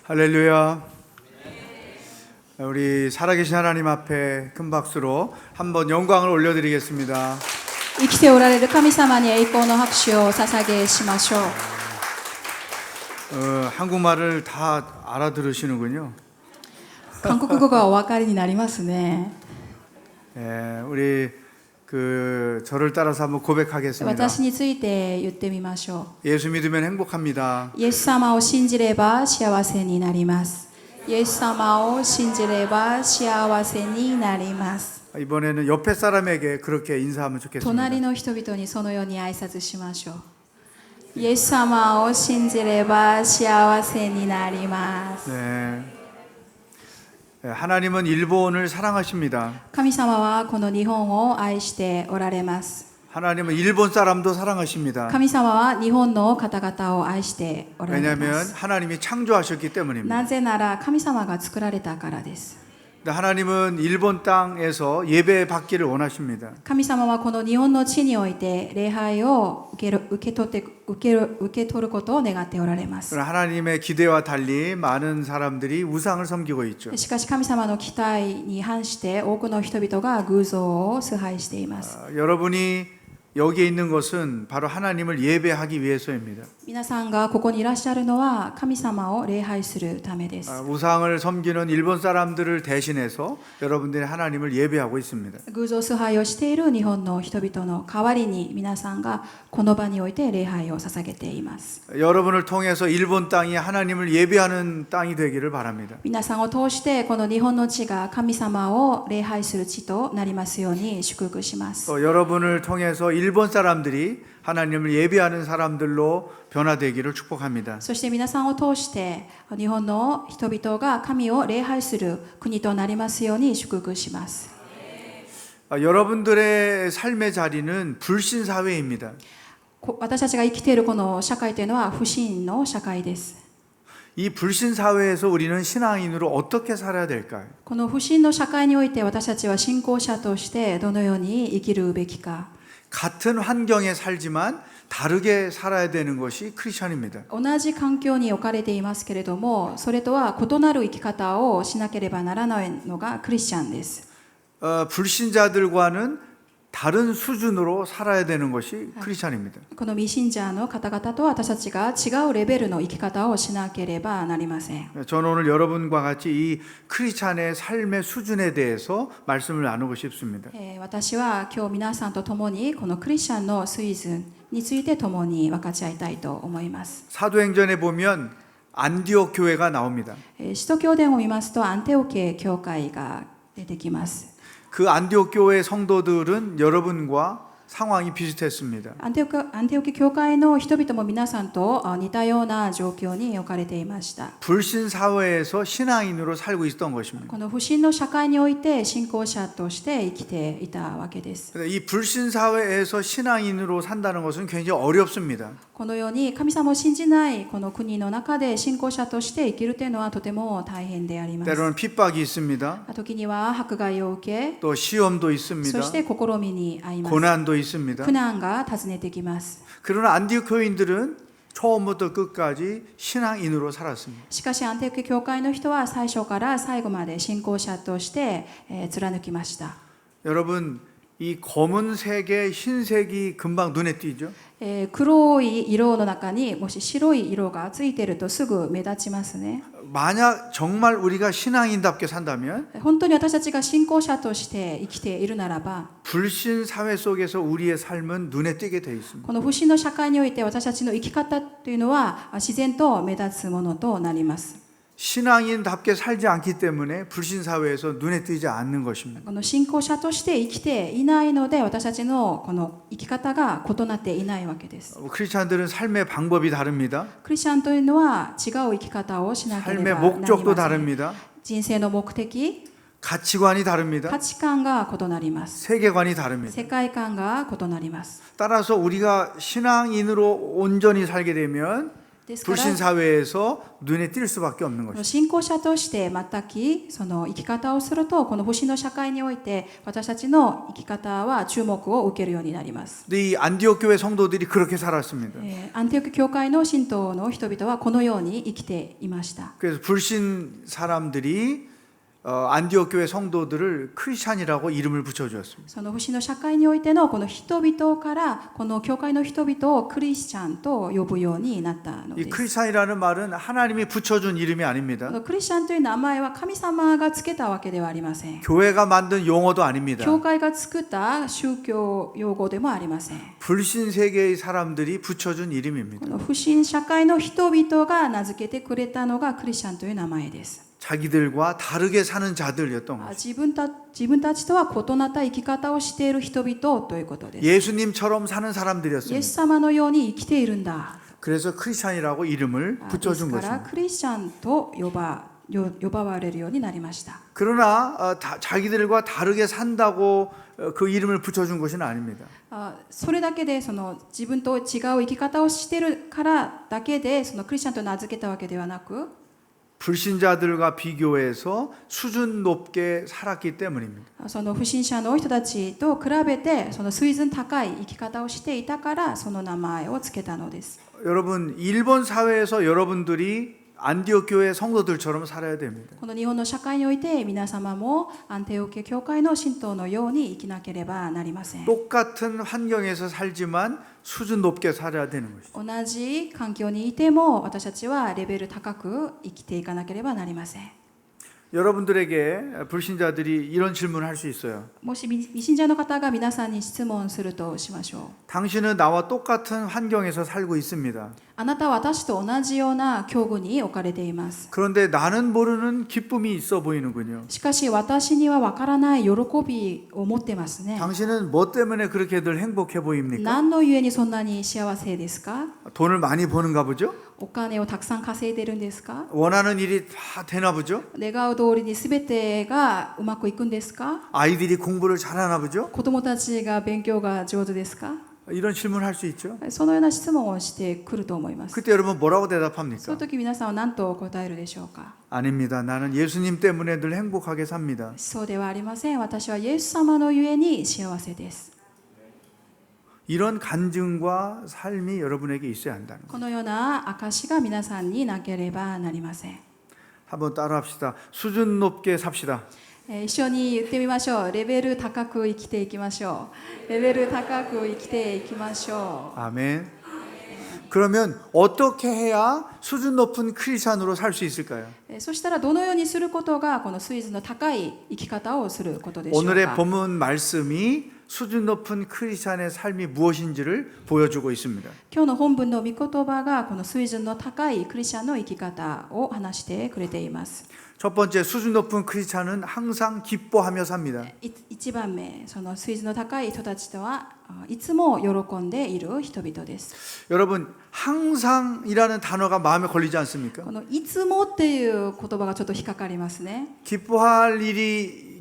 할렐루야. 우리 살아계신 하나님 앞에 큰 박수로 한번 영광을 올려드리겠습니다. 生きておられる神様に栄光の拍手をお捧げしましょう。 한국말을 다 알아들으시는군요. 韓国語がお分かりになりますね。 우리 저를 따라서 한번 고백하겠습니다. 私について言ってみましょ 예수 믿으면 행복합니다. う。イエス様を信じれば幸せになります。イエス様を信じれば幸せになります。 이번에는 옆에 사람에게 그렇게 인사하면 隣 좋겠습니다. の人々にそのように挨拶しましょう。イエス様を信じれば幸せになります。 하나님은 일본을 사랑하십니다. 神様はこの日本を愛しておられます。 하나님은 일본 사람도 사랑하십니다. 神様は日本の方々を愛しておられま 왜냐하면 す。 하나님이 창조하셨기 때문입니다. なぜなら神様が作られたからです。 하나님은 일본 땅에서 예배 받기를 원하십니다. 神様はこの日本の地において礼拝を受け取ることを願っておられます。 그러나 하나님의 기대와 달리 많은 사람들이 우상을 섬기고 있죠. しかし神様の期待に反して多くの人々が偶像を崇拝しています。 여러분이 여기에 있는 것은 바로 하나님을 예배하기 위해서입니다. 皆さんがここにいらっしゃるのは神様を礼拝するためです。 우상을 섬기는 일본 사람들을 대신해서 여러분들이 하나님을 예배하고 있습니다. 偶像崇拝をしている日本の人々の代わりに皆さんがこの場において礼拝を捧げています。 여러분을 통해서 일본 땅이 하나님을 예배하는 땅이 되기를 바랍니다. 皆さんを通してこの日本の地が神様を礼拝する地となりますように祝福します。 또 여러분을 통해서 일본 사람들이 하나님을 예배하는 사람들로 변화되기를 축복합니다. そして皆さんを通して日本の人々が神を礼拝する国となりますように祝福します。 여러분들의 삶의 자리는 불신 사회입니다. 私たちが生きているこの社会というのは不信の社会です。 이 불신 사회에서 우리는 신앙인으로 어떻게 살아야 될까요? この不信の社会において私たちは信仰者としてどのように生きるべきか。 같은 환경에 살지만 다르게 살아야 되는 것이 크리스천입니다. 同じ環境に置かれていますけれども、それとは異なる生き方をしなければならないのがクリスチャンです。 불신자들과는 다른 수준으로 살아야 되는 것이 크리스천입니다. この未信者の方々と私たちが違うレベルの生き方をしなければなりません。 저는 오늘 여러분과 같이 이 크리스천의 삶의 수준에 대해서 말씀을 나누고 싶습니다. 私は今日皆さんと共にこのクリスチャンの水準について共に分かち合いたいと思います。 사도행전에 보면 안디옥 교회가 나옵니다. 使徒教伝を見ますとアンテオケ教会が出てきます。 그 안디옥 교회 성도들은 여러분과 상황이 비슷했습니다. アンテオケ教会の人々も皆さんと似たような状況に置かれていました。 불신 사회에서 신앙인으로 살고 있었던 것입니다. この不信の社会において信仰者として生きていたわけです。 이 불신 사회에서 신앙인으로 산다는 것은 굉장히 어렵습니다. このように神様を信じないこの国の中で信仰者として生きるというのはとても大変であります。 때로는 핍박이 있습니다. 時には迫害を受け、 또 시험도 있습니다. そして試みに遭います。 고난도 있습니다. 苦難が訪ねてきます。 그러나 안디옥 교인들은 처음부터 끝까지 신앙인으로 살았습니다. しかしアンテオケ教会の人は最初から最後まで信仰者として貫きました。 여러분, 이 검은색에 흰색이 금방 눈에 띄죠? 黒い色の中にもし白い色がついているとすぐ目立ちますね。 만약 정말 우리가 신앙인답게 산다면 本当に私たちが信仰者として生きているならば、 불신 사회 속에서 우리의 삶은 눈에 띄게 돼 있습니다. この不信の社会において私たちの生き方というのは自然と目立つものとなります。 신앙인답게 살지 않기 때문에 불신 사회에서 눈에 띄지 않는 것입니다. この信仰者として生きていないので私たちのこの生き方が異なっていないわけです。 크리스찬들은 삶의 방법이 다릅니다. クリスチャンというのは違う生き方をしなければ 삶의 なりま 목적도 せん。 다릅니다. 人生の目的、 가치관이 다릅니다. 価値観が異なります。 세계관이 다릅니다. 世界観が異なります。 따라서 우리가 신앙인으로 온전히 살게 되면 ですから 불신 사회에서 눈에 띌 수밖에 없는 この 것입니다. 信仰者として全くその生き方をするとこの不信の社会において私たちの生き方は注目を受けるようになります。 근데 이 안디옥 교회 성도들이 그렇게 살았습니다. アンティオク教会の信徒の人々はこのように生きていました。 그래서 불신 사람들이 안디옥 교회 성도들을 크리스찬이라고 이름을 붙여주었습니다. その不信の社会においてのこの人々からこの教会の人々をクリスチャンと呼ぶようになったの 이 です。 크리스찬이라는 말은 하나님이 붙여준 이름이 こ 아닙니다. のクリスチャンという名前は神様がつけたわけではありません。 교회가 만든 용어도 아닙니다. 教会が作った宗教用語でもありません。 불신 세계의 사람들이 붙여준 こ 이름입니다. の不信社会の人々が名付けてくれたのがクリスチャンという名前です。 자기들과 다르게 사는 자들이었던 거죠. 自分たちとは異なった生き方をしている人々ということです。 예수님처럼 사는 イエ 사람들이었습니다. ス様のように生きているんだ。 그래서 크리스찬이라고 이름을 で 붙여준 すから 것입니다. クリスチャンと呼ばれるようになりました。 그러나 자기들과 다르게 산다고 그 이름을 붙여준 것은 아닙니다. それだけでその自分と違う生き方をしているからだけでそのクリスチャンと名付けたわけではなく 불신자들과 비교해서 수준 높게 살았기 때문입니다. その不信者の人たちと比べてその水準高い生き方をしていたからその名前をつけたのです。 여러분, 일본 사회에서 여러분들이 안디옥 교회 성도들처럼 살아야 됩니다. この日本の社会において皆様もアンテオケ教会の信徒のように生きなければなりません。 똑같은 환경에서 살지만 수준 높게 살아야 되는 것이죠. 同じ環境にいても私たちはレベル高く生きていかなければなりません。 여러분들에게 불신자들이 이런 질문을 할 수 있어요. もし未信者の方が皆さんに質問するとしましょう。 당신은 나와 똑같은 환경에서 살고 있습니다. あなたは私と同じような境遇に置かれています。 그런데 나는 모르는 기쁨이 있어 보이는군요. しかし私にはわからない喜びを持ってますね。 당신은 뭐 때문에 그렇게들 행복해 보입니까? 何のゆえにそんなに幸せですか？ 돈을 많이 버는가 보죠? お金をたくさん稼いでるんですか？ 원하는 일이 다 되나 보죠? 願う通りに全てがうまくいくんですか？ 아이들이 공부를 잘하나 보죠? 子供たちが勉強が上手ですか？ 이런 질문을 할 수 있죠. そのような質問をしてくると思います。 그때 여러분 뭐라고 その 대답합니까? 時皆さんは何と答えるでしょうか？ 아닙니다. 나는 예수님 때문에 늘 행복하게 삽니다. そうではありません。私はイエス様のゆえに幸せです。 이런 간증과 삶이 여러분에게 있어야 한다는 거예요. このような証が皆さんになければなりません。 한번 따라합시다. 수준 높게 삽시다. 一緒に言ってみましょう。レベル高く生きていきましょう。レベル高く生きていきましょ 아멘. 그러면 어떻게 해야 수준 높은 크리스찬으로 살 수 있을까요? う。そしたらどのようにすることがこの水準の高い生き方をすることでしょう 오늘의 か。 본문 말씀이 수준 높은 크리스찬의 삶이 무엇인지를 보여주고 있습니다. 今日の本文の御言葉がこの水準の高いクリスチャンの生き方を話してくれています。 첫 번째, 수준 높은 크리스찬은 항상 기뻐하며 삽니다. 一番目、その水準の高い人たちとはいつも喜んでいる人々です。 여러분, 항상이라는 단어가 마음에 걸리지 않습니까? このいつもっていう言葉がちょっと引っかかりますね。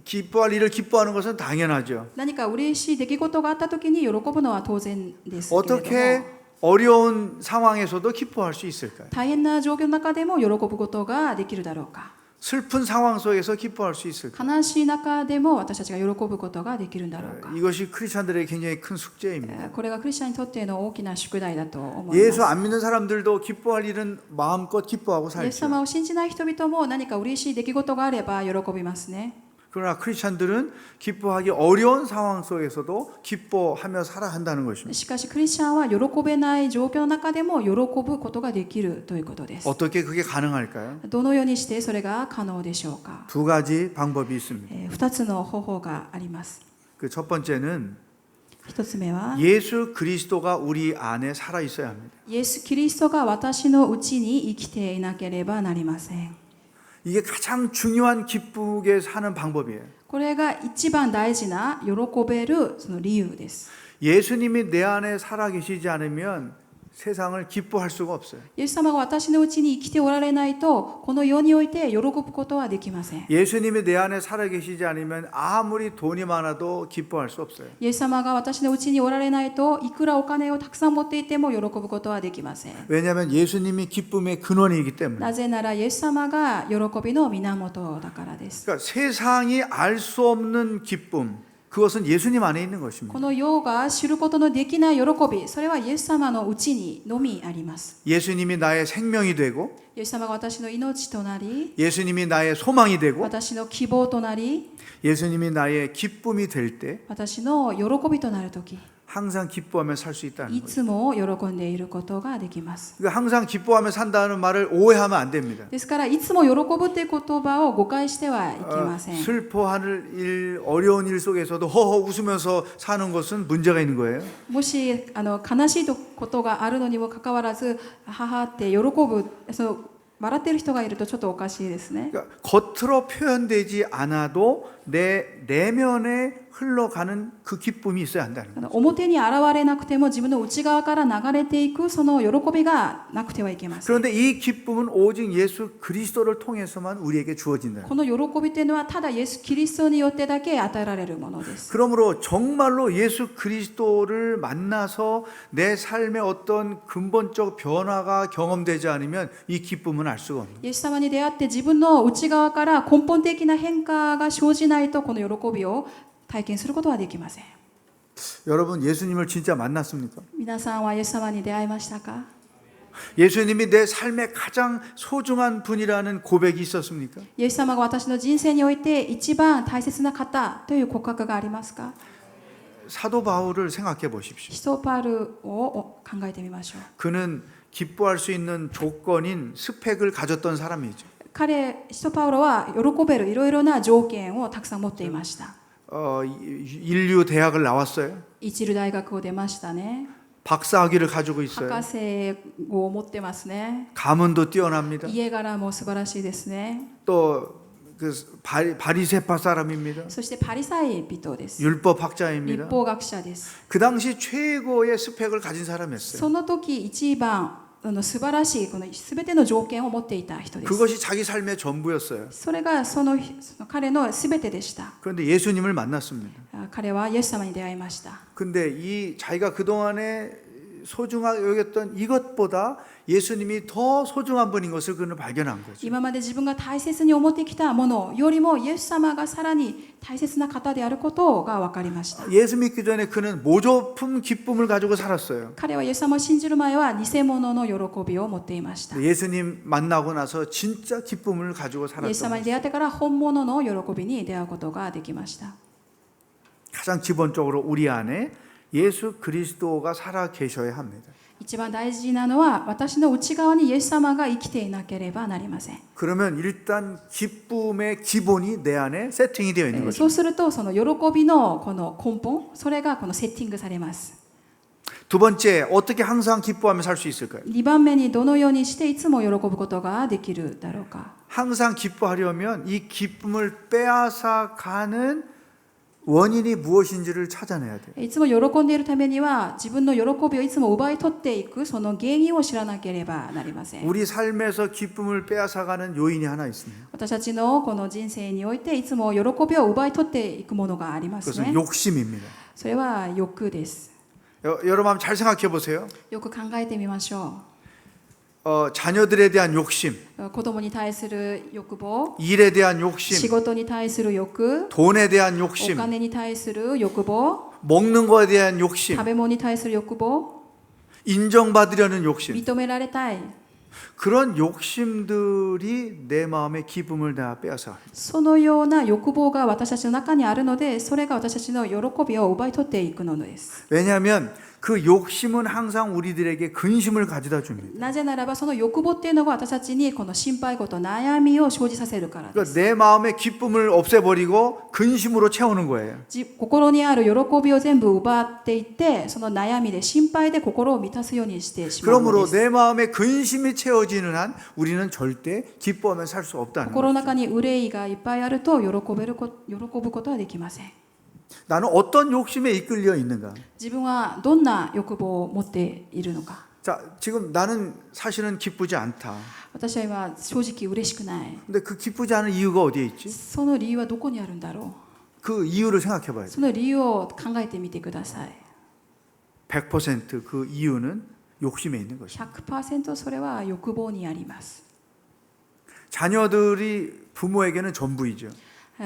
기뻐할 일을 기뻐하는 것은 당연하죠. 何か嬉しい出来事があった時に喜ぶのは当然ですけれども、 어떻게 어려운 상황에서도 기뻐할 수 있을까요? 大変な状況の中でも喜ぶことができるだろうか。 슬픈 상황 속에서 기뻐할 수 있을까요? 悲しい中でも私たちが喜ぶことができるんだろうか。 이것이 크리스찬들에게 굉장히 큰 숙제입니다. これがクリスチャンにとっての大きな宿題だと思います。 예수 안 믿는 사람들도 기뻐할 일은 마음껏 기뻐하고 イエス 살죠. 様を信じない人々も何か嬉しい出来事があれば喜びますね。 그러나 크리스찬들은 기뻐하기 어려운 상황 속에서도 기뻐하며 살아야 한다는 것입니다. しかしクリスチャンは喜べない状況の中でも喜ぶことができるということです。 어떻게 그게 가능할까요? どのようにしてそれが可能でしょうか。 두 가지 방법이 있습니다. 2つの方法があります。 그 첫 번째는 1つ目は 예수 그리스도가 우리 안에 살아 있어야 합니다. イエス・キリストが私のうちに生きていなければなりません。 이게 가장 중요한 기쁘게 사는 방법이에요. これが一番大事な喜べるその理由です。 예수님이 내 안에 살아 계시지 않으면 세상을 기뻐할 수가 없어요. イエス様が私のうちに生きておられないと、この世において喜ぶことはできません。 예수님이 내 안에 살아 계시지 않으면 아무리 돈이 많아도 기뻐할 수 없어요. イエス様が私のうちにおられないと、いくらお金をたくさん持っていても喜ぶことはできません。 왜냐하면 예수님이 기쁨의 근원이기 때문에. なぜならイエス様が喜びの源だからです。 그러니까 세상이 알 수 없는 기쁨, 그것은 예수님 안에 있는 것입니다. この世が知ることのできない喜び、それはイエス様のうちにのみあります。 예수님이 나의 생명이 되고 イエス様が私の命となり、 예수님이 나의 소망이 되고 私の希望となり、 예수님이 나의 기쁨이 될 때 私の喜びとなるとき、 항상 기뻐하며 살 수 있다는 い 거죠. つも喜んでいることができます。 그러니까 항상 기뻐하며 산다는 말을 오해하면 안 됩니다. ですから、いつも喜ぶという言葉を誤解してはいけません。 슬퍼하는 일, 어려운 일 속에서도 허허 웃으면서 사는 것은 문제가 있는 거예요. もし悲しいことがあるのにもかかわらず、母って喜ぶ、笑っている人がいるとちょっとおかしいですね。 그러니까 겉으로 표현되지 않아도 내 내면에 흘러가는 그 기쁨이 있어야 한다는 거예요. 表に現れなくても自分の内側から流れていくその喜びがなくてはいけません。 그런데 이 기쁨은 오직 예수 그리스도를 통해서만 우리에게 주어진다. この喜びというのはただイエス・キリストによってだけ与えられるものです。 그러므로 정말로 예수 그리스도를 만나서 내 삶의 어떤 근본적 변화가 경험되지 않으면 이 기쁨은 알 수가 없는 거예요. イエス様に出会って自分の内側から根本的な変化が生じないとこの喜びを体験することはできません。 여러분 예수님을 진짜 만났습니까? 皆さんはイエス様に出会いましたか？ 예수님이 내 삶의 가장 소중한 분이라는 고백이 있었습니까? イエス様が私の人生において一番大切な方という告白がありますか？ 사도 바울을 생각해 보십시오. 使徒パウルを考えてみましょう。 그는 기뻐할 수 있는 조건인 스펙을 가졌던 사람이죠. 使徒パウロは喜べるいろいろな条件をたくさん持っていました。 인류 대학을 나왔어요. 一流大学を出ましたね。 박사학위를 가지고 있어요. 博士号を持ってますね。 가문도 뛰어납니다. 家柄も素晴らしいですね。 또 그 바리새파 사람입니다. そしてパリサイ人です。 율법학자입니다. 立法学者です。 그 당시 최고의 스펙을 가진 사람이었어요. その時一番素晴らしいこの全ての条件を持っていた人です。 그것이 자기 삶의 전부였어요. それがその彼の全てでした。 그런데 예수님을 만났습니다. 彼はイエス様に出会いました。 근데 이 자기가 그동안에 소중하게 여겼던 이것보다 예수님이 더 소중한 분인 것을 그는 발견한 거죠. 今まで自分が大切に思ってきたものよりもイエス様がさらに大切な方であることが分かりました。 예수 믿기 전에 그는 모조품 기쁨을 가지고 살았어요. 彼はイエス様を信じる前は偽物の喜びを持っていました。イ 예수님 만나고 나서 진짜 기쁨을 가지고 エス 살았던 様に 거죠. 出会ってから本物の喜びに出会うことができました。 가장 기본적으로 우리 안에 예수 그리스도가 살아 계셔야 합니다. 一番大事なのは私の内側にイエス様が生きていなければなりません。 그러면 일단 기쁨의 기본이 내 안에 세팅이 되어 있는 そ 거죠. うするとその喜びのこの根本、それがこのセッティングされます。 두 번째, 어떻게 항상 기뻐하며 살 수 있을까요? 2番目にどのようにしていつも喜ぶことができるだろうか。 항상 기뻐하려면 이 기쁨을 빼앗아 가는 원인이 무엇인지를 찾아내야 돼요. いつも喜んでいるためには自分の喜びをいつも奪い取っていくその原因を知らなければなりません。 우리 삶에서 기쁨을 빼앗아 가는 요인이 하나 있습니다. 私たちのこの人生においていつも喜びを奪い取っていくものがあります 그것은 ね。 욕심입니다. それは欲です。 여러분 한번 잘 생각해 보세요. よく考えてみましょ 자녀들에 대한 욕심, う。子供に対する欲望、 일에 대한 仕 욕심, 事に対する欲、 돈에 대한 お 욕심, 金に対する欲望、 먹는 것에 대한 욕심, 食べ物に対する欲望、 인정받으려는 욕심. 認められたい。 그런 욕심들이 내 마음의 기쁨을 다 빼앗아. そのような欲望が私たちの中にあるので、それが私たちの喜びを奪い取っていくのです。 왜냐하면 그 욕심은 항상 우리들에게 근심을 가져다 줍니다. なぜならばその欲望っていうのが私たちにこの心配事、悩みを生じさせるからで 그러니까 す。 내 마음의 기쁨을 없애버리고 근심으로 채우는 거예요. 心にある喜びを全部奪っていって、その悩みで心配で心を満たすようにしてしまうの 그러므로 です。 내 마음에 근심이 채워지는 한 우리는 절대 기뻐하며 살 수 없다는 心の 거죠. 中に憂いがいっぱいあると喜ぶことはできません。 나는 어떤 욕심에 이끌려 있는가? 自分はどんな欲望を持っているのか。 자, 지금 나는 사실은 기쁘지 않다. 私は今正直嬉しくない。 근데 그 기쁘지 않은 이유가 어디에 있지? その理由はどこにあるんだろ 그 이유를 생각해 う。 봐야 돼. その理由を考えてみてください。 100% 그 이유는 욕심에 있는 것이죠. 100% それは欲望にあります。 자녀들이 부모에게는 전부이죠.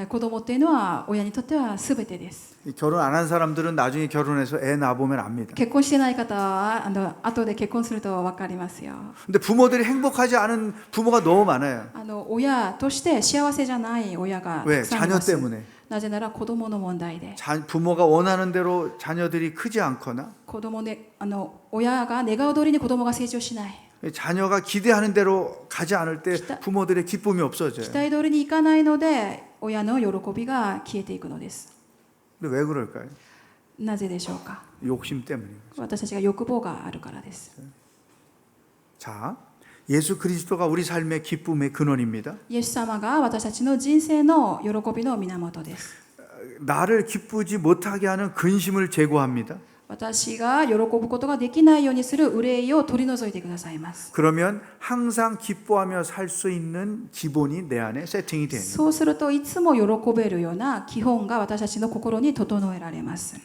子供っていうのは親にとっては全てです。 결혼 안 한 사람들은 나중에 결혼해서 애 낳아보면 압니다. 結婚してない方は後で結婚すると分かりますよ。 근데 부모들이 행복하지 않은 부모가 너무 많아요. 親として幸せじゃない親がた 왜? くさんいま 자녀 す。 때문에. なぜなら子供の問題で。 부모가 원하는 대로 자녀들이 크지 않거나 子供で親が願う通りに子供が成長しない。 자녀가 기대하는 대로 가지 않을 때 부모들의 기쁨이 期 없어져요. 待通りにいかないので親の喜びが消えていくのです。 근데 왜 그럴까요? なぜでしょうか。 욕심 때문이에요. 私たちが欲望があるからです。 자, 예수 그리스도가 우리 삶의 기쁨의 근원입니다. イエス様が私たちの人生の喜びの源です。 나를 기쁘지 못하게 하는 근심을 제거합니다. 私が喜ぶことができないようにする憂いを取り除いてくださいます。 그러면 항상 기뻐하며 살 수 있는 기본이 내 안에 세팅이 되는 거예요. そうするといつも喜べるような基本が私たちの心に整えられます。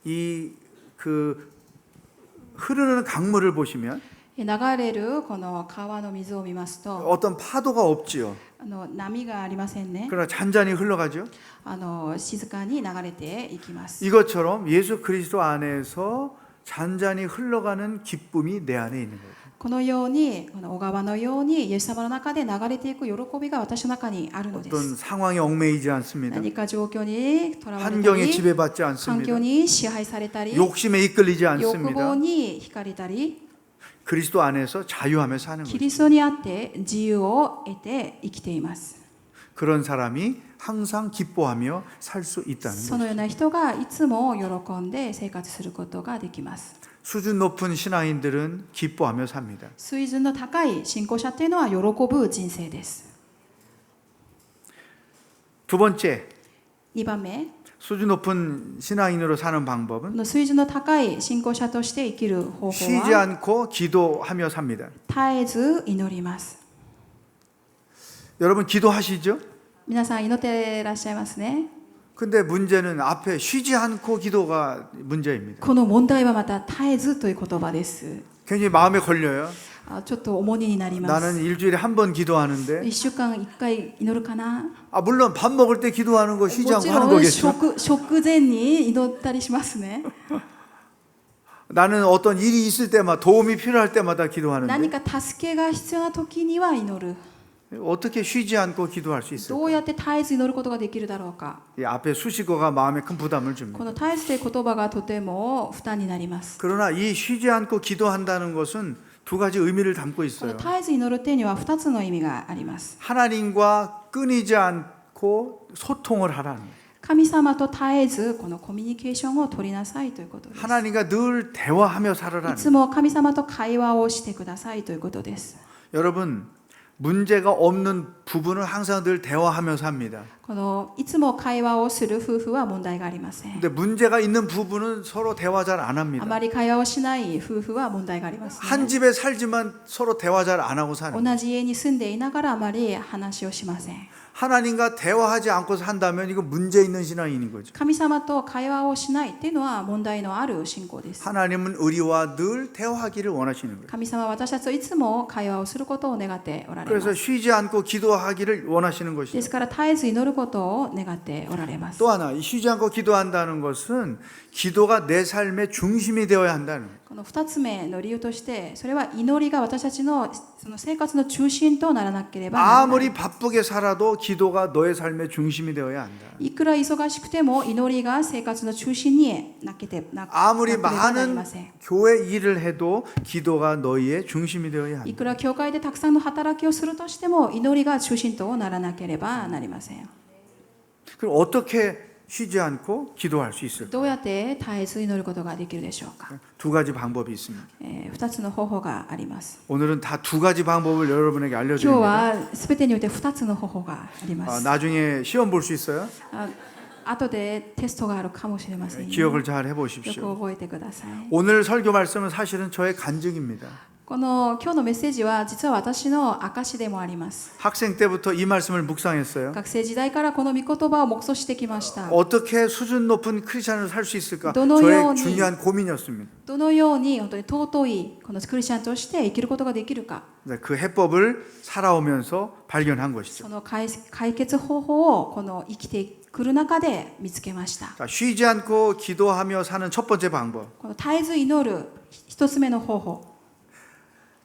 이 그 흐르는 강물을 보시면 流れるこの川の水を見ますと 어떤 파도가 없지요. 波がありませんね。 그러나 잔잔히 흘러가죠. 静かに流れていきます。 이것처럼 예수 그리스도 안에서 잔잔히 흘러가는 기쁨이 내 안에 있는 거예요. このようにこの小川のようにイエス様の中で流れていく喜びが私の中にあるので 어떤 す。 상황에 얽매이지 않습니다. 何か状況にとらわれた 환경에 り 지배받지 環 않습니다. 境に支配されたり 욕심에 이끌리지 欲 않습니다. 望に惹かれたり 그리스도 안에서 자유하며 사는 キ 거예요. リストにあって自由を得て生きています。 그런 사람이 항상 기뻐하며 살 수 있다는 その 거예요. ような人がいつも喜んで生活することができます。 수준 높은 신앙인들은 기뻐하며 삽니다. 水準の高い信仰者っていうのは喜ぶ人生です。 두 번째, 2番目、 수준 높은 신앙인으로 사는 こ 방법은 の水準の高い信仰者として生きる方法 쉬지 は 않고 기도하며 삽니다. 絶えず祈ります。 여러분 기도하시죠? 皆さん祈っていらっしゃいますね。 근데 문제는 앞에 쉬지 않고 기도가 문제입니다. この問題はまた絶えずという言葉です。 굉장히 마음에 걸려요. ちょっと重荷になりま 나는 す。 일주일에 한 번 기도하는데 1週間1回祈るかな。 물론 밥 먹을 때 기도하는 거 쉬지 も 않고 ち 하는 ろん 거겠죠. 食前に祈ったりしますね。 나는 어떤 일이 있을 때마다 도움이 필요할 때마다 何 기도하는데 か助けが必要な時には祈る。 어떻게 쉬지 않고 기도할 수 있을까? どうやって絶えず祈ることができるだろうか。 이 앞에 수식어가 마음에 큰 부담을 こ 줍니다. の絶えずという言葉がとても負担になります。 그러나 이 쉬지 않고 기도한다는 것은 두 가지 의미를 담고 この 있어요. 絶えず祈る点には2つの意味があります。 하나님과 끊이지 않고 소통을 하라는 거예요. 神様と絶えずこのコミュニケーションを取りなさいということです。 하나님과 늘 대화하며 い 살아라는 つも神様と会話をしてくださいということです。 거예요. 여러분 문제가 없는 부부는 항상 늘 대화하며 삽니다. このいつも会話をする夫婦は問題がありません。 근데 문제가 있는 부부는 서로 대화 잘 안 あ 합니다. まり会話をしない夫婦は問題があります、 한 ね。 집에 살지만 서로 대화 잘 안 하고 사는 거예요. 同じ家に住んでいながらあまり話をしません。 하나님과 대화하지 않고 산다면 이거 문제 있는 신앙인인 거죠. 神様と会話をしないっていうのは問題のある信仰です。 하나님은 우리와 늘 대화하기를 원하시는 거예요. 神様は私たちといつも会話をすることを願っておられま 그래서 す。 쉬지 않고 기도하기를 원하시는 で 것이죠. すから絶えず祈ることを願っておられます。 또 하나, 이 쉬지 않고 기도한다는 것은 기도가 내 삶의 중심이 되어야 한다는 거예요. この2つ目の理由としてそれは祈りが私たちのその生活の中心とならなければならない。 아무리 바쁘게 살아도 기도가 너의 삶의 중심이 되어야 한다. いくら忙しくても祈りが生活の中心になければ 아무리 なり 많은 ません。 교회 일을 해도 기도가 너희의 중심이 되어야 い 한다. くら教会でたくさんの働きをするとしても祈りが中心とならなければなりません。 그럼 어떻게 쉬지 않고 기도할 수 있을까? どうやって絶えず祈ることができるでしょうか。 두 가지 방법이 있습니다. 2つの方法があります。 오늘은 다 두 가지 방법을 여러분에게 今日 알려드립니다. はすべてにおいて2つの方法があります。 나중에 시험 볼 수 있어요? 後でテストがあるかもしれませんよ。 기억을 잘 よく 해보십시오. 覚えてください。 오늘 설교 말씀은 사실은 저의 간증입니다. この今日のメッセージは実は私の証でもあります。 학생 때부터 이 말씀을 묵상했어요. 学生時代からこの御言葉を黙想してきました。 어떻게 수준 높은 크리스천을 살 수 있을까? 너너 저의 요원이- 중요한 고민이었습니다. どのように本当に尊いこのクリスチャンとして生きることができるか、 네, 그 해법을 살아오면서 발견한 것이죠. その解決方法をこの生きてくる中で見つけました。 자, 쉬지 않고 기도하며 사는 첫 번째 방법. この絶えず祈る一つ目の方法、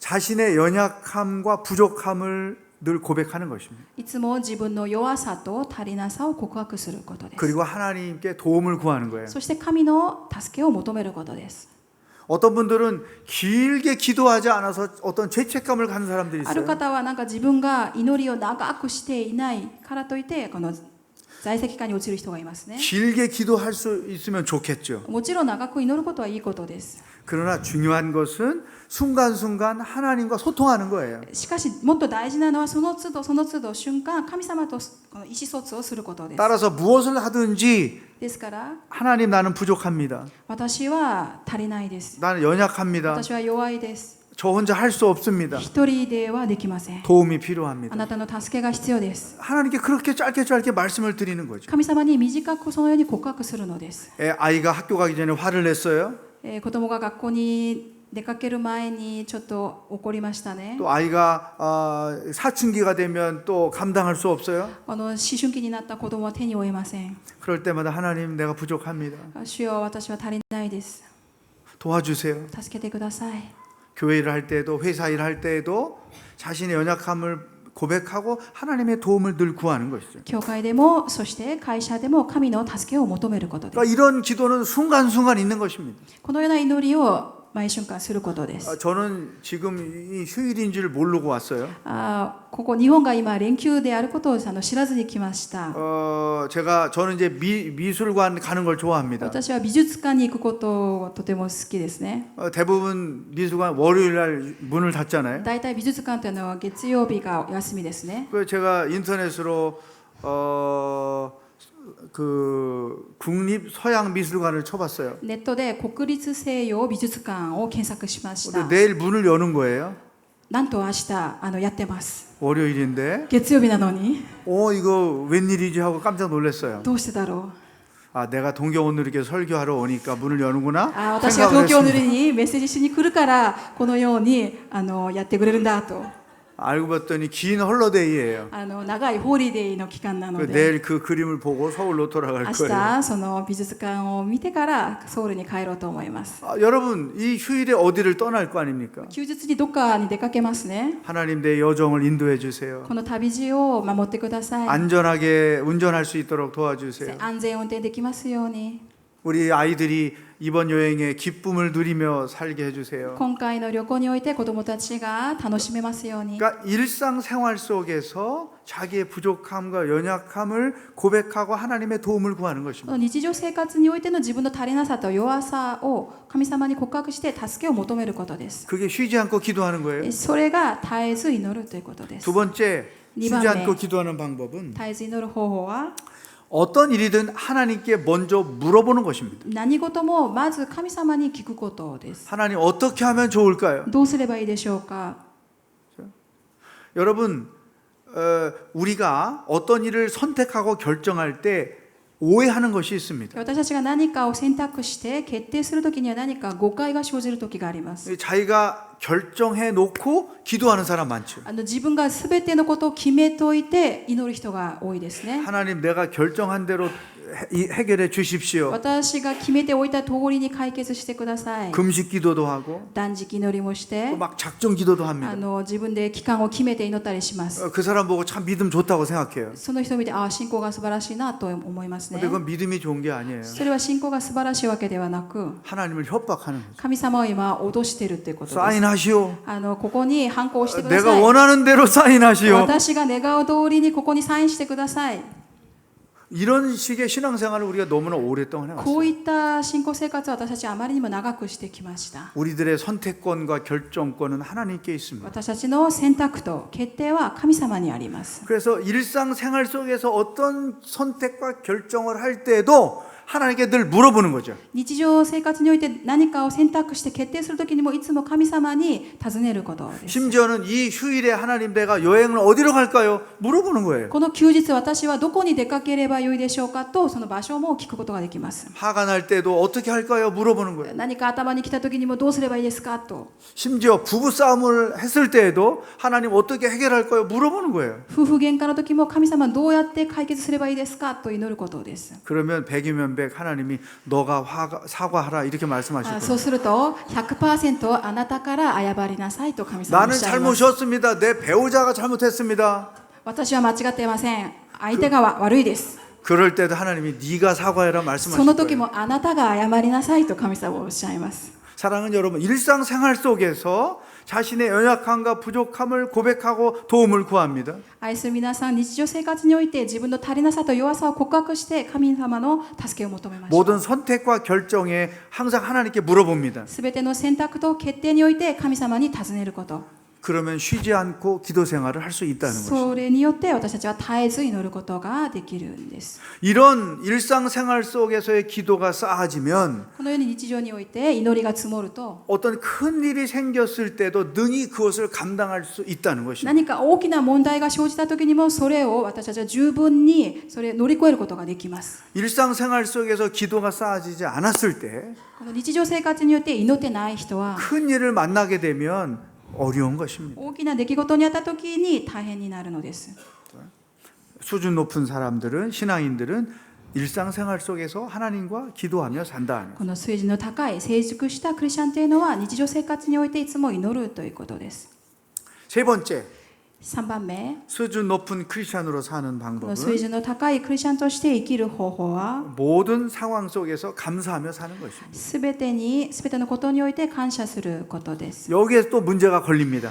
자신의 연약함과 부족함을 늘 고백하는 것입니다. いつも自分の弱さと足りなさを告白することです。 그리고 하나님께 도움을 구하는 거예요. そして神の助けを求めることです。 어떤 분들은 길게 기도하지 않아서 어떤 죄책감을 갖는 사람들이 ある 있어요. 方はなんか自分が祈りを長くしていないからといってこの在籍感に陥る人がいますね。 길게 기도할 수 있으면 좋겠죠. もちろん長く祈ることはいいことです。 그러나 중요한 것은 순간순간 하나님과 소통하는 거예요. しかしもっと大事なのはその都度その都度瞬間神様とこの意思疎通をすることです。 따라서 무엇을 하든지 ですから 하나님 나는 부족합니다. 私は足りないです。 나는 연약합니다. 私は弱いです。 저 혼자 할 수 없습니다. 一人ではできません。 도움이 あ 필요합니다. なたの助けが必要です。 하나님께 그렇게 짧게 말씀을 드리는 거죠. 神様に短くそのように告白するのです。 아이가 학교 가기 전에 화를 냈어요. 子供が学校に出かける前にちょっと怒りましたね。 또 아이가 사춘기가 되면 또 감당할 수 없어요. 思春期になった子供は手に負えません。 그럴 때마다 하나님 내가 부족합니다. 主よ、私は足りないです。 도와주세요. 助けてください。 교회 일을 할 때에도 회사 일을 할 때에도 자신의 연약함을 고백하고 하나님의 도움을 늘 구하는 것이죠. 教会でもそして会社でも神の助けを求めることです。 그러니까 이런 기도는 순간순간 있는 것입니다. このような祈りを毎瞬間することです。 저는 지금 이 휴일인 줄 모르고 왔어요. ここ日本が今連休であることを知らずに来ました。 저는 이제 미술관 가는 걸 좋아합니다. 私は美術館に行くことをとても好きですね。 대부분 미술관 월요일 날 문을 닫잖아요. だいたい美術館というのは月曜日がお休みですね。 그래서 제가 인터넷으로 그 국립 서양 미술관을 쳐봤어요. ネットで国立西洋美術館を検索しました。 근데 내일 문을 여는 거예요. なんと明日やってます。 월요일인데. 月曜日なのに 이거 웬일이지 하고 깜짝 놀랐어요. どうしてだろう。 내가 동경오늘 이렇게 설교하러 오니까 문을 여는구나. 私が東京塗 했습니다. りにメッセージしに来るからこのようにやってくれるんだと。 알고 봤더니 긴 헐러데이예요. 長いホリデーの期間なので。 내일 그 그림을 보고 서울로 돌아갈 明 거예요. 日その美術館を見てからソウルに帰ろうと思います。 여러분 이 휴일에 어디를 떠날 거 아닙니까? 休日にどっかに出かけますね。 하나님 내 여정을 인도해 주세요. この旅路を守ってください。 안전하게 운전할 수 있도록 도와주세요. 安全運転できますように。 우리 아이들이 이번 여행에 기쁨을 누리며 살게 해주세요. 今回の旅行において子どもたちが楽しめますように。 그러니까 일상생활 속에서 자기의 부족함과 연약함을 고백하고 하나님의 도움을 구하는 것입니다. 日常生活においての自分の足りなさと弱さを神様に告白して助けを求めることです。 그게 쉬지 않고 기도하는 거예요. それが絶えず祈るということです。 두 번째, 쉬지 네 않고 기도하는 방법은 絶えず祈る方法は 어떤 일이든 하나님께 먼저 물어보는 것입니다. 何事もまず神様に聞くことです。 하나님 어떻게 하면 좋을까요? どうすればいいでしょうか。 여러분, 우리가 어떤 일을 선택하고 결정할 때 오해하는 것이 있습니다. 私たちが何かを選択して決定するときには何か誤解が生じるときがあります。 자기가 결정해 놓고 기도하는 사람 많죠. 自分がすべてのことを決めといて祈る人が多いですね。 하나님 내가 결정한 대로 해결해 주십시오. 私が決めておいた通りに解決してください。 금식 기도도 하고 断食祈りもして 또 막 작정 기도도 합니다. 自分で期間を決めて祈ったりします。 그 사람 보고 참 믿음 좋다고 생각해요. その人を見て信仰が素晴らしいなと思いますね。 근데 그건 믿음이 좋은 게 아니에요. それは信仰が素晴らしいわけではなく 하나님을 협박하는 거죠. 神様を今脅しているということです。 사인하시오. ここにハンコをしてくだ 내가 さい。 원하는 대로 사인하시오. 私が願う通りにここにサインしてください。 이런 식의 신앙생활을 우리가 너무나 오랫동안 こ 해왔어요. ういった信仰生活を私たちはあまりにも長くしてきました。 우리들의 선택권과 결정권은 하나님께 있습니다. 私たちの選択と決定は神様にあります。 그래서 일상생활 속에서 어떤 선택과 결정을 할 때도 하나님께 늘 물어보는 거죠. 日常生活において何かを選択して決定するときにもいつも神様に尋ねることです。 심지어는 이 휴일에 하나님 내가 여행을 어디로 갈까요? 물어보는 거예요. この休日私はどこに出かければよいでしょうかとその場所も聞くことができます。 화가 날 때도 어떻게 할까요? 물어보는 거예요. 何か頭に来たときにもどうすればいいですかと 심지어 부부싸움을 했을 때에도 하나님 어떻게 해결할까요? 물어보는 거예요. 夫婦喧嘩の時も神様どうやって解決すればいいですかと祈ることです。 그러면 백이면 백 하나님이 너가 사과하라 이렇게 말씀하실 そ 거예요. うすると 100% あなたから謝りなさいと神様はおっ 나는 しゃいます。 잘못이었습니다. 내 배우자가 잘못했습니다. 私は間違っていません。相手が悪いです。 그럴 때도 하나님이 네가 사과해라 そ 말씀하실 の時 거예요. もあなたが謝りなさいと神様はおっしゃいます。 사랑하는 여러분, 일상생활 속에서 자신의 연약함과 부족함을 고백하고 도움을 구합니다. 愛する皆さん、日常生活において自分の足りなさと弱さを告白して神様の助けを求めましょう。 모든 선택과 결정에 항상 하나님께 물어봅니다. すべての選択と決定において神様に尋ねること。 그러면 쉬지 않고 기도 생활을 할 수 있다는 것입니다. それによって私たちは絶えず祈ることができるんです。 이런 일상생활 속에서의 기도가 쌓아지면 このように日常において祈りが積もると 어떤 큰 일이 생겼을 때도 능히 그것을 감당할 수 있다는 것입니다. 何か大きな問題が生じた時にもそれを私たちは十分にそれを乗り越えることができます。 일상생활 속에서 기도가 쌓아지지 않았을 때 この日常生活によって祈ってない人は 큰 일을 만나게 되면 어려운 것입니다. 大きな出来事にあった時に大変になるのです。 수준 높은 사람들은 신앙인들은 일상생활 속에서 하나님과 기도하며 산다. この水準の高い成熟したクリスチャンというのは日常生活においていつも祈るということです。 세 번째, 3番目、 수준 높은 크리스천으로 사는 この 방법은 水準の高いクリスチャンとして生きる方法は 모든 상황 속에서 감사하며 사는 것입니다. すべてのことにおいて感謝することです。 여기에 또 문제가 걸립니다.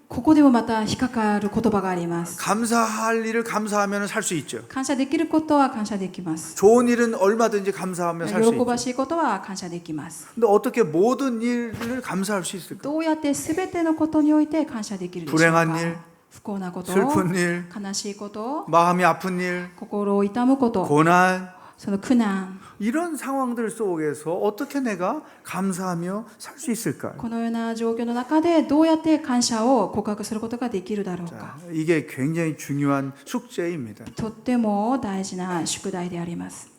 ここでもまた引っかかる言葉があります。 감사할 일을 감사하면 살 수 있죠. 感謝できることは感謝できます。 좋은 일은 얼마든지 감사하며 살 수 喜 있죠. ばしいことは感謝できます。 근데 어떻게 모든 일을 감사할 수 있을까? どうやってすべてのことにおいて感謝できるでしょう 불행한 か。 일, 不幸なこと、 슬픈 일, 悲しいこと、 마음이 아픈 일, 心を痛むこと、 고난, その苦難、 이런 상황들 속에서 어떻게 내가 감사하며 살 수 있을까? このような状況の中でどうやって感謝を告白することができるだろうか。 이게 굉장히 중요한 숙제입니다. とっても大事な宿題であります。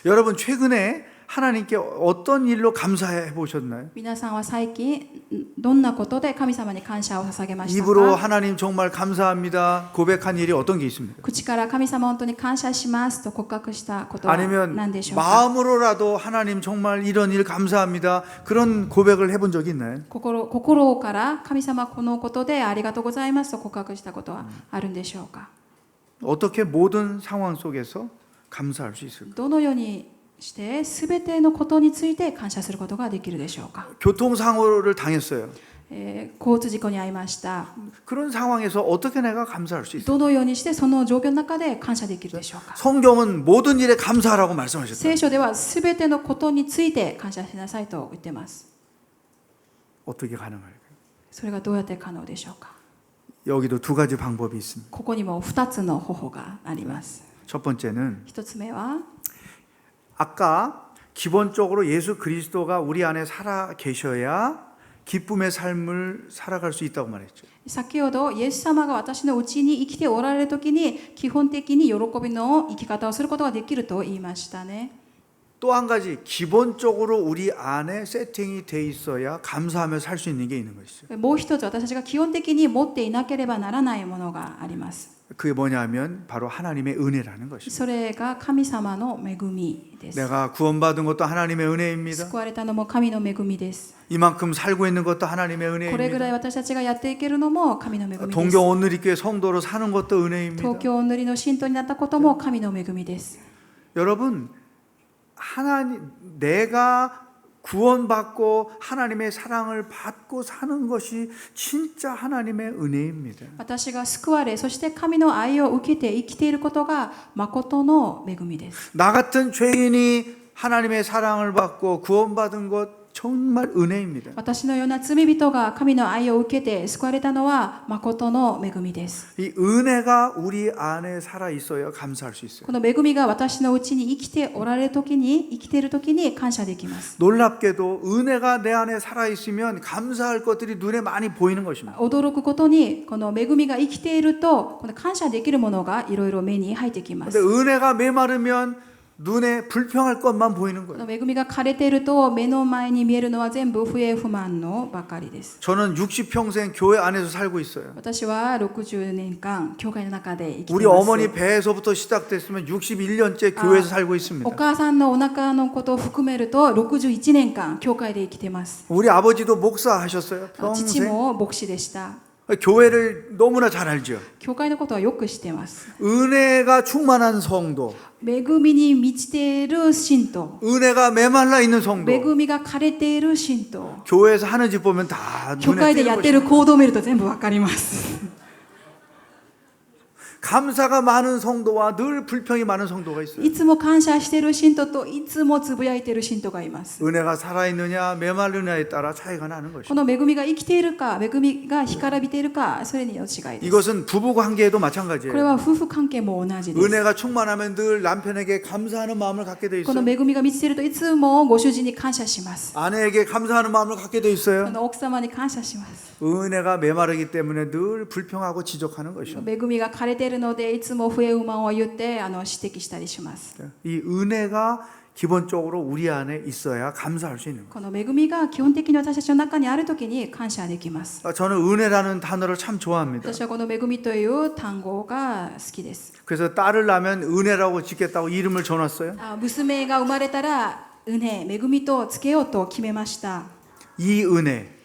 여러분 최근에 하나님께 어떤 일로 감사해 보셨나요? 皆さんは最近どんなことで神様に感謝を捧げました 입으로 か。 하나님 정말 감사합니다 고백한 일이 어떤 게 있습니까? 口から神様本当に感謝しますと告白したことは 아니면 何でしょうか。 마음으로라도 하나님 정말 이런 일 감사합니다 그런 고백을 해본 적이 있나요? 心から神様このことでありがとうございますと告白したことはあるんでしょうか。 어떻게 모든 상황 속에서 감사할 수 있을까? どのようにして全てのことについて感謝することができるでしょうか。 교통사고를 당했어요. 交通事故に遭いました。 그런 상황에서 어떻게 내가 감사할 수 있을까? どのようにしてその状況の中で感謝できるでしょうか。 성경은 모든 일에 감사하라고 말씀하셨다. 聖書では全てのことについて感謝しなさいと言っています。 어떻게 가능할까요? それがどうやって可能でしょうか。 여기도 두 가지 방법이 있습니다. ここにも2つの方法があります。 첫 번째는 1つ目は 아까 기본적으로 예수 그리스도가 우리 안에 살아 계셔야 기쁨의 삶을 살아갈 수 있다고 말했죠. 先ほどイエス様が私のうちに生きておられるときに基本的に喜びの生き方をすることができると言いましたね。 또 한 가지 기본적으로 우리 안에 세팅이 돼 있어야 감사하며 살 수 있는 게 있는 것이죠. もう一つ私たちが基本的に持っていなければならないものがあります。 그게 뭐냐면 바로 하나님의 은혜라는 것입니다. それが神様の恵みです。 내가 구원받은 것도 하나님의 은혜입니다. 救われたのも神の恵みです。 이만큼 살고 있는 것도 하나님의 これぐらい 은혜입니다. 私たちがやっていけるのも神の恵みです。 동경 온누리교회 성도로 사는 것도 은혜입니다. 東京塗りの信徒になったことも神の恵みです。 여러분 하나님 내가 구원받고 하나님의 사랑을 받고 사는 것이 진짜 하나님의 은혜입니다. 私が救われ、そして神の愛を受けて生きていることが誠の恵みです。 나 같은 죄인이 하나님의 사랑을 받고 구원받은 것 정말 은혜입니다. 私のような罪人が神の愛を受けて救われたのは誠の恵みです。 이 은혜가 우리 안에 살아 있어야 감사할 수 있어요. この恵みが私のうちに生きておられるときに、生きているときに感謝できます。 놀랍게도 은혜가 내 안에 살아 있으면 감사할 것들이 눈에 많이 보이는 것입니다. 驚くことに、この恵みが生きていると、この感謝できるものがいろいろ目に入ってきま 근데 す。 은혜가 메마르면 눈에 불평할 것만 보이는 こ 거예요. の恵みが枯れていると、目の前に見えるのは全部不平不満のばかりです。 저는 60평생 교회 안에서 살고 있어요. 私は60年間、教会の中で生きてい 우리 ます。 어머니 배에서부터 시작됐으면 61년째 교회에서 살고 있습니다. お母さんのお腹のことを含めると、61年間、教会で生きてます。 우리 아버지도 목사 하셨어요. 父 평생. も牧師でした。 교회를 너무나 잘 알죠. 教会のことはよく知っています。 은혜가 충만한 성도, 恵みに満ちている信徒、 은혜가 메말라 있는 恵 성도. みが枯れている信徒、 교회에서 하는 짓 보면 다 教 눈에 会で 띄는 やってい 것이에요. る行動を見ると全部わかります。 감사가 많은 성도와 늘 불평이 많은 성도가 있어요. いつも感謝している信徒といつもつぶやいている信徒がいます。 은혜가 살아있느냐 메말르냐에 따라 차이가 나는 こ 것이죠. の恵みが生きているか、恵みが干からびているか、それによる違いです。 이것은 부부 관계에도 これ 마찬가지예요. は夫婦関係も同じです。 은혜가 충만하면 늘 남편에게 감사하는 마음을 갖게 돼 この 있어요. 恵みが満ちているといつもご主人に感謝します。 아내에게 감사하는 마음을 갖게 돼 こ 있어요. の奥様に感謝します。 은혜가 메마르기 때문에 늘 불평하고 지적하는 것이죠. 恵みが枯れているのでいつも不平不満を言って指摘したりします。 이 은혜가 기본적으로 우리 안에 있어야 감사할 수 있는 거예요. この恵みが基本的に私たちの中にあるときに感謝できます。 저는 은혜라는 단어를 참 좋아합니다. 私はこの恵みという単語が好きです。 그래서 딸을 낳으면 은혜라고 짓겠다고 이름을 줘놨어요. 娘が生まれたら은혜、恵みとつけようと決めました。 이 은혜.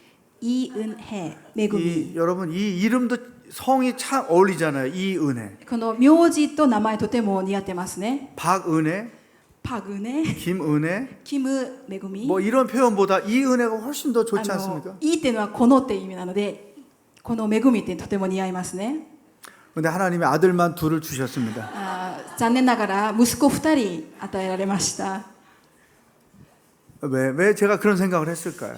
이은혜、恵み。 여러분 이 이름도 성이 참 어울리잖아요. 이 은혜. この名字と名前とても似合ってますね。 박은혜, パグネ、 김은혜 キム、恵み。 뭐 이런 표현보다 이 은혜가 훨씬 더 좋지 않습니까? いいっていうのはこのっていう意味なので、この恵みってとても似合いますね。 근데 하나님이 아들만 둘을 주셨습니다. 残念ながら息子2人与えられました。 왜 제가 그런 생각을 했을까요?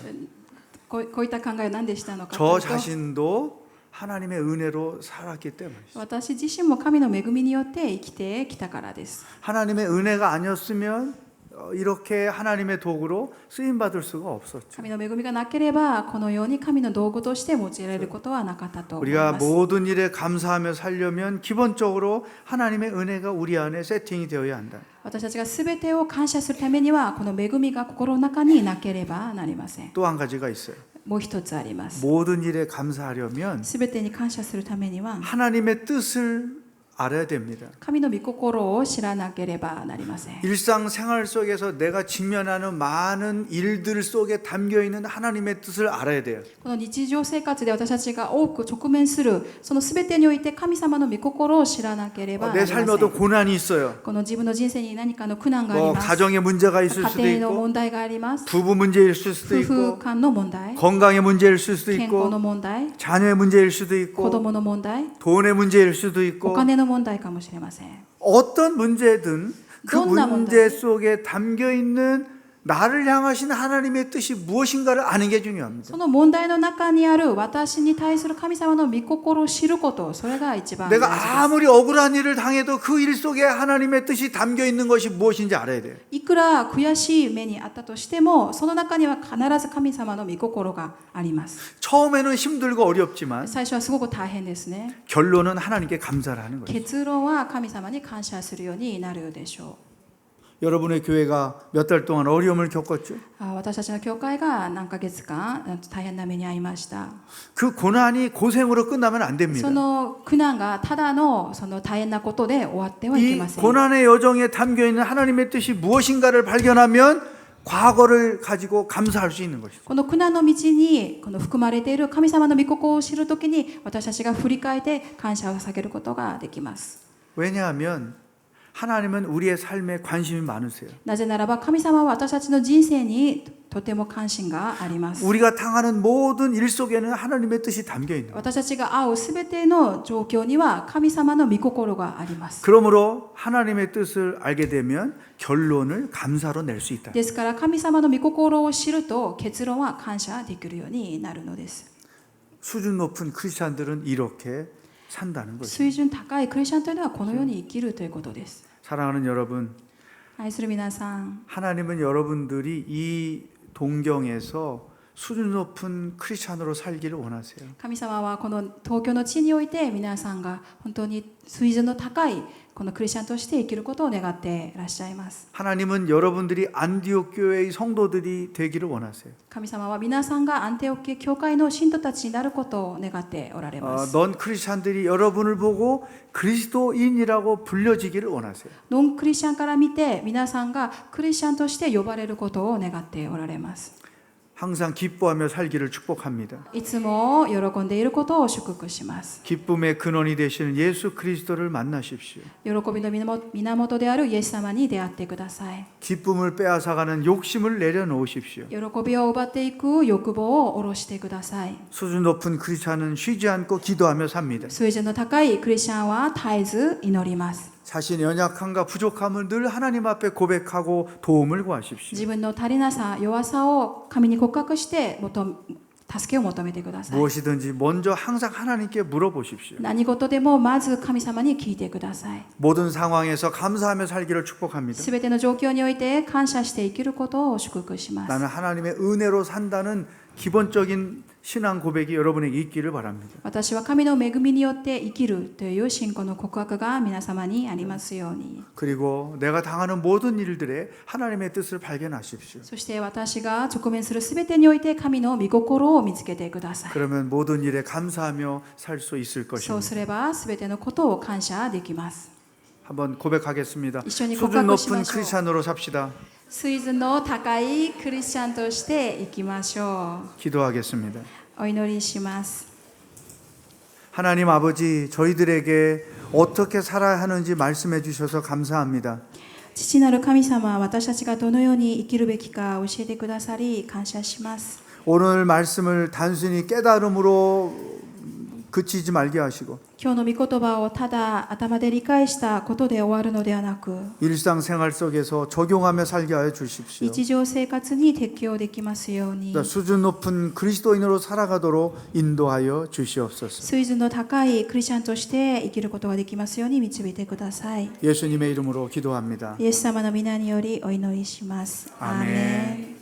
こういった考えは何でしたのか 저 というと、 자신도 하나님의 은혜로 살았기 때문이죠. 私自身も神の恵みによって生きてきたからです。 하나님의 은혜가 아니었으면 이렇게 하나님의 도구로 쓰임 받을 수가 없었죠. 神の恵みがなければこのように神の道具として用いられることはなかったと思い 우리가 ます。 모든 일에 감사하며 살려면 기본적으로 하나님의 은혜가 우리 안에 세팅이 되어야 한다. 私たちが全てを感謝するためにはこの恵みが心の中になければなりません。 또 한 가지가 있어요. もう一つあります。 모든 일에 감사하려면 全てに感謝するためには 하나님의 뜻을 알아야 됩니다. 神の御心を知らなければなりません。 일상생활 속에서 내가 직면하는 많은 일들 속에 담겨 있는 하나님의 뜻을 알아야 돼요. この日常生活で私たちが多く直面するその全てにおいて神様の御心を知らなければなり 내 ませ 삶에 ん。 어떤 고난이 있어요. この自分の人生に何かの苦難があり 뭐 ます。 가정의 문제가 있을 수도 家庭の 있고 問題があります。 부부 문제일 수도 夫婦 있고 間の問題、 건강의 문제일 수도 健康 있고 の問題、 자녀의 문제일 수도 子 있고 供の問題、 돈의 문제일 수도 お 있고 金の問題かもしれません。 어떤 문제든 그 어떤 문제 속에 담겨 있는 나를 향하신 하나님의 뜻이 무엇인가를 아는 게 중요합니다. その問題の中にある私に対する神様の御心を知ること、それが一番大事で 내가 す。 아무리 억울한 일을 당해도 그 일 속에 하나님의 뜻이 담겨 있는 것이 무엇인지 알아야 돼요. いくら悔しい目にあったとしても、その中には必ず神様の御心があります。 처음에는 힘들고 어렵지만 最初はすごく大変ですね。 결론은 하나님께 감사를 하는 거예요. 結論は神様に感謝するようになるでしょう。 여러분의 교회가 몇 달 동안 어려움을 겪었죠. 私たちの教会が何ヶ月間大変な目に遭いました。 그 고난이 고생으로 끝나면 안 됩니다. その苦難がただのその大変なことで終わってはいけ 이 ません。 고난의 여정에 담겨 있는 하나님의 뜻이 무엇인가를 발견하면 과거를 가지고 감사할 수 있는 것이죠. この苦難の道にこの含まれている神様の御心を知るときに私たちが振り返って感謝を捧げることができます。 왜냐하면 하나님은 우리의 삶에 관심이 많으세요. なぜならば神様は私たちの人生にとても関心があります。 우리가 당하는 모든 일 속에는 하나님의 뜻이 담겨 있는 거예요. 私たちが会うすべての状況には神様の御心があります。 그러므로 하나님의 뜻을 알게 되면 결론을 감사로 낼 수 있다. ですから神様の御心を知ると結論は感謝できるようになるのです。 수준 높은 크리스찬들은 이렇게 산다는 것이죠. 水準高いクリスチャンというのはこのように生きるということです。 사랑하는 여러분, 愛する皆さん、 하나님은 여러분들이 이 동경에서 수준 높은 크리스찬으로 살기를 원하세요. 神様はこの東京の地において皆さんが本当に水準の高いこのクリスチャンとして生きることを願っていらっしゃいます。 하나님은 여러분들이 안디옥 교회의 성도들이 되기를 원하세요. 神様は皆さんがアンテオキ教会の信徒たちになることを願っておられます。 넌 크리스찬들이 여러분을 보고 그리스도인이라고 불려지기를 원하세요. ノンクリスチャンから見て皆さんがクリスチャンとして呼ばれることを願っておられます。 항상 기뻐하며 살기를 축복합니다. いつも喜んでいることを祝福します。 기쁨의 근원이 되시는 예수 그리스도를 만나십시오. 喜びの源であるイエス様に出会ってください。 기쁨을 빼앗아가는 욕심을 내려놓으십시오. 喜びを奪っていく欲望を下ろしてください。 수준 높은 크리스찬은 쉬지 않고 기도하며 삽니다. 水準の高いクリスチャンは絶えず祈ります。 자신의 연약함과 부족함을 늘 하나님 앞에 고백하고 도움을 구하십시오. 自分の足りなさ、弱さを神に告白して助けを求めてください。 무엇이든지 먼저 항상 하나님께 물어보십시오. 何事でもまず神様に聞いてください。 모든 상황에서 감사하며 살기를 축복합니다. すべての状況において感謝して生きることを祝福します。 나는 하나님의 은혜로 산다는 기본적인 신앙 고백이 여러분에게 있기를 바랍니다. 私は神の恵みによって生きるという信仰の告白が皆様にありますように。 그리고 내가 당하는 모든 일들에 하나님의 뜻을 발견하십시오. そして私が直面するすべてにおいて神の御心を見つけてください。 그러면 모든 일에 감사하며 살 수 있을 そう 것입니다. すればすべてのことを感謝できます。 한번 고백하겠습니다. 이천이 수준 고백하고 높은 싶으시오. 크리스찬으로 삽시다. 水準の高いクリスチャンとして生きましょ 기도하겠습니다. う。お祈りします。 하나님 아버지, 저희들에게 어떻게 살아야 하는지 말씀해 주셔서 감사합니다. 父なる神様、私たちがどのように生きるべきか教えてくださり感謝します。 오늘 말씀을 단순히 깨달음으로 그치지 말게 하시고 今日の御言葉をただ頭で理解したことで終わるのではなく、 일상생활 속에서 적용하며 살게 하여 주십시오. 日常生活に適用できますように、 수준 높은 그리스도인으로 살아가도록 인도하여 주시옵소서. 水準の高いクリスチャンとして生きることができますように導いてください。 예수님의 이름으로 기도합니다. イエス様の皆によりお祈りします。アーメン。